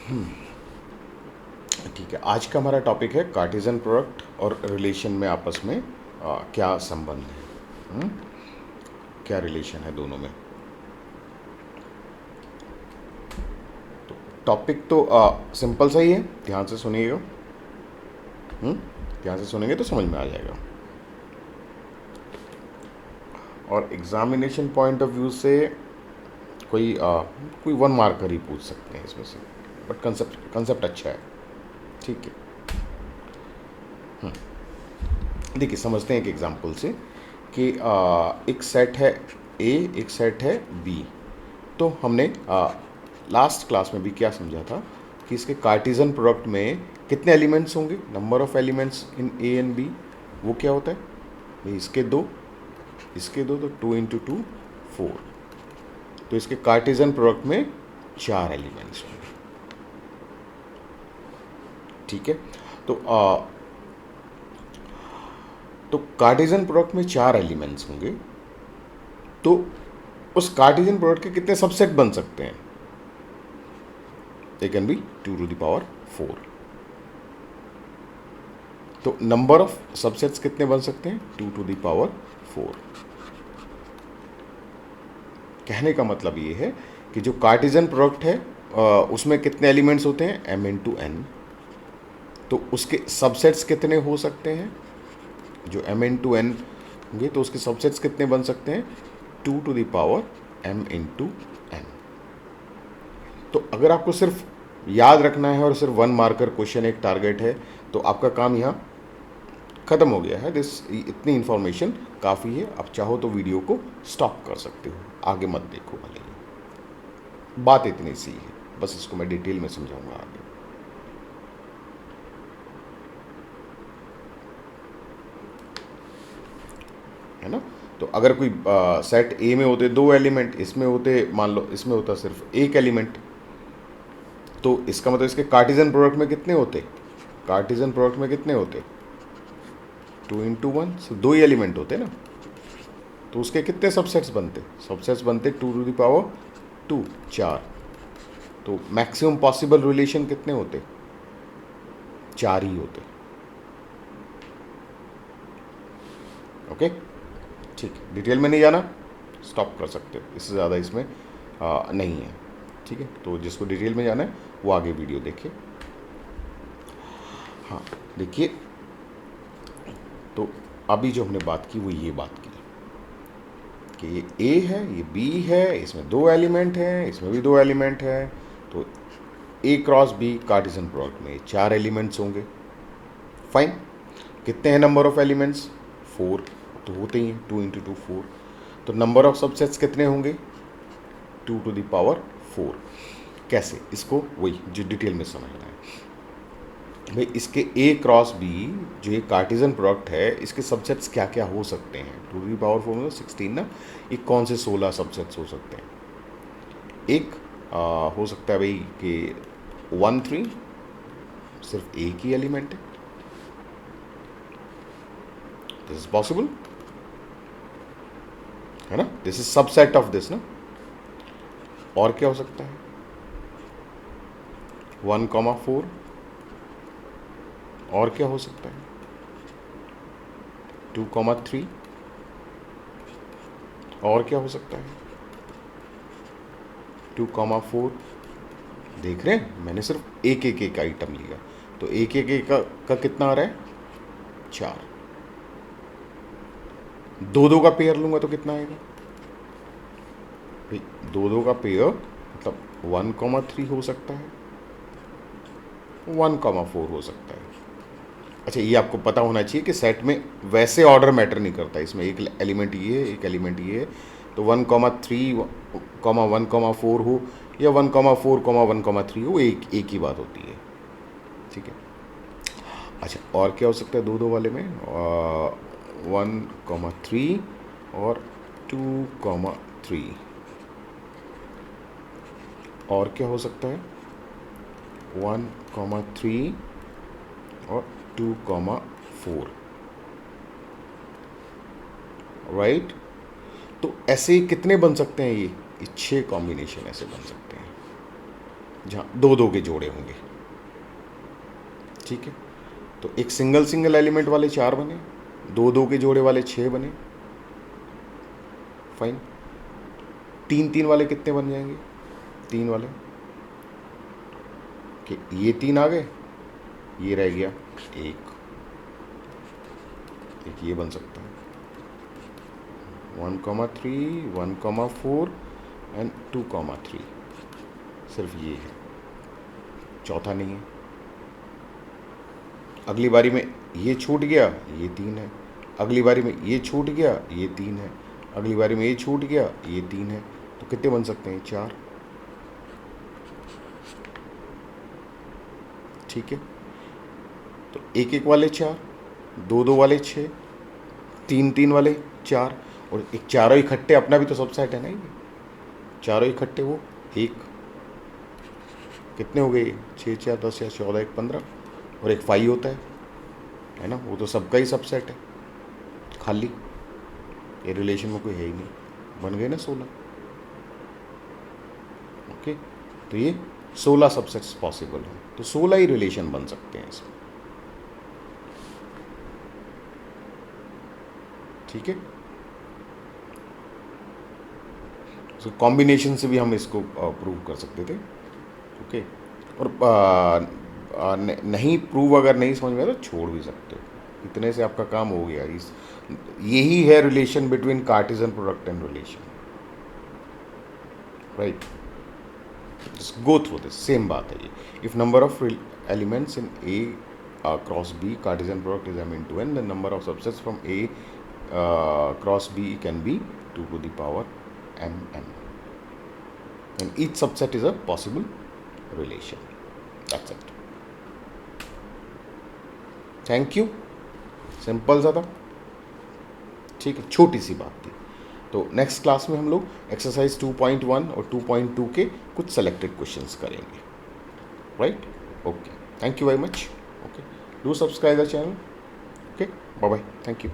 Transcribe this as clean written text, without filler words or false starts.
ठीक है, आज का हमारा टॉपिक है कार्टेशियन प्रोडक्ट और रिलेशन में आपस में क्या संबंध है। क्या रिलेशन है दोनों में। तो टॉपिक तो सिंपल सा ही है, ध्यान से सुनिएगा। ध्यान से सुनेंगे तो समझ में आ जाएगा। और एग्जामिनेशन पॉइंट ऑफ व्यू से कोई वन मार्कर ही पूछ सकते हैं इसमें से, बट कंसेप्ट कंसेप्ट अच्छा है। ठीक है, देखिए समझते हैं एक एग्जांपल से कि एक सेट है ए, एक सेट है बी। तो हमने लास्ट क्लास में भी क्या समझा था कि इसके कार्टेशियन प्रोडक्ट में कितने एलिमेंट्स होंगे, number of elements in A and B. वो क्या होता है, ये इसके दो तो 2 × 2 4। तो इसके कार्टेशियन प्रोडक्ट में 4 एलिमेंट्स होंगे। ठीक है, तो तो कार्टेशियन प्रोडक्ट में 4 एलिमेंट्स होंगे, तो उस कार्टेशियन प्रोडक्ट के कितने सबसेट बन सकते हैं। They can be 2⁴। तो नंबर ऑफ सबसेट्स कितने बन सकते हैं, 2⁴। कहने का मतलब ये है कि जो कार्टेशियन प्रोडक्ट है उसमें कितने एलिमेंट्स होते हैं, m×n। तो उसके सबसेट्स कितने हो सकते हैं, जो m×n होंगे तो उसके सबसेट्स कितने बन सकते हैं, 2m×n। तो अगर आपको सिर्फ याद रखना है और सिर्फ वन मार्कर क्वेश्चन एक टारगेट है, तो आपका काम यहाँ ख़त्म हो गया है। इतनी इन्फॉर्मेशन काफ़ी है। आप चाहो तो वीडियो को स्टॉप कर सकते हो, आगे मत देखो। भले ही बात इतनी सी है, बस इसको मैं डिटेल में समझाऊंगा आगे। है ना। तो अगर कोई सेट ए में होते 2 एलिमेंट, इसमें होते मान लो इसमें होता सिर्फ 1 एलिमेंट, तो इसका मतलब इसके कार्टेशियन प्रोडक्ट में कितने होते, कार्टेशियन प्रोडक्ट में कितने होते, 2 × 1, सिर्फ 2 ही एलिमेंट होते ना। तो उसके कितने सबसेट्स बनते, सबसेट्स बनते 2⁴ 4। तो मैक्सिमम पॉसिबल रिलेशन कितने होते, 4 ही होते। ओके, ठीक है, डिटेल में नहीं जाना, स्टॉप कर सकते हो, इससे ज़्यादा इसमें नहीं है। ठीक है, तो जिसको डिटेल में जाना है वो आगे वीडियो देखे। हाँ देखिए, तो अभी जो हमने बात की वो ये बात की कि ये ए है, ये बी है, इसमें 2 एलिमेंट हैं, इसमें भी 2 एलिमेंट हैं। तो A×B कार्टेशियन प्रोडक्ट में 4 एलिमेंट्स होंगे। फाइन, कितने हैं नंबर ऑफ एलिमेंट्स, 4 तो होते ही हैं, 2 × 2 4। तो नंबर ऑफ सबसेट्स कितने होंगे, 2⁴। कैसे, इसको वही जो डिटेल में समझना है भाई। इसके A×B जो ये कार्टेशियन प्रोडक्ट है, इसके सबसेट्स क्या क्या हो सकते हैं। 2⁴ मतलब 16 ना, ये कौन से 16 सबसेट्स हो सकते हैं। एक हो सकता है भाई कि 1 3 सिर्फ एक ही एलिमेंट है, दिस इज पॉसिबल, है ना, this is subset of this ना। और क्या हो सकता है, 1,4। और क्या हो सकता है, 2,3। और क्या हो सकता है, 2,4। देख रहे हैं, मैंने सिर्फ एक आइटम लिया, तो एक का कितना आ रहा है, 4। 2 का पेयर लूंगा तो कितना आएगा भाई, 2 का पेयर मतलब 1,3 हो सकता है, 1,4 हो सकता है। अच्छा, ये आपको पता होना चाहिए कि सेट में वैसे ऑर्डर मैटर नहीं करता, इसमें एक एलिमेंट ये है, एक एलिमेंट ये है। तो 1,3, 1,4 हो या 1,4, 1,3 हो, एक ही बात होती है। ठीक है, अच्छा और क्या हो सकता है 2 वाले में, 1,3 और 2,3। और क्या हो सकता है, 1,3 और 2,4, राइट। तो ऐसे कितने बन सकते हैं, ये 6 कॉम्बिनेशन ऐसे बन सकते हैं। जहाँ दो दो के जोड़े होंगे, ठीक है। तो एक सिंगल सिंगल एलिमेंट वाले 4 बने, दो दो के जोड़े वाले 6 बने, फाइन। तीन तीन वाले कितने बन जाएंगे? 3 वाले कि ये 3 आ गए, ये रह गया एक ये बन सकता है 1,3 1,4 एंड 2,3, सिर्फ ये है, चौथा नहीं है। अगली बारी में ये छूट गया, ये 3 है। अगली बारी में ये छूट गया, ये 3 है। अगली बारी में ये छूट गया, ये 3 है। तो कितने बन सकते हैं? 4, ठीक है। तो एक एक वाले 4, दो दो वाले 6, तीन तीन वाले 4, और एक चारों इकट्ठे, अपना भी तो सबसेट है ना ये, चारों इकट्ठे वो एक, कितने हो गए? 6 4 10 या 14 1 15, और एक 5 होता है ना, वो तो सबका ही सबसेट है, खाली ये रिलेशन में कोई है ही नहीं, बन गए ना 16। ओके, तो ये 16 सबसेट्स पॉसिबल हैं, तो 16 ही रिलेशन बन सकते हैं इसमें, ठीक है। तो कॉम्बिनेशन से भी हम इसको प्रूव कर सकते थे, ओके। और नहीं प्रूव अगर नहीं समझ में आया तो छोड़ भी सकते हो, इतने से आपका काम हो गया। यही है relation between Cartesian product and relation, right. Just go through this, same बात है ये। If number of elements in A cross B Cartesian product is m into n, the number of subsets from A cross B can be 2 to the power mn, and each subset is a possible relation. That's it. Thank you, simple सा था, ठीक है, छोटी सी बात थी। तो next class में हम लोग एक्सरसाइज 2.1 और 2.2 के कुछ सेलेक्टेड क्वेश्चंस करेंगे, right. Okay, thank you very much. Okay, do subscribe the channel. Okay, bye bye, thank you.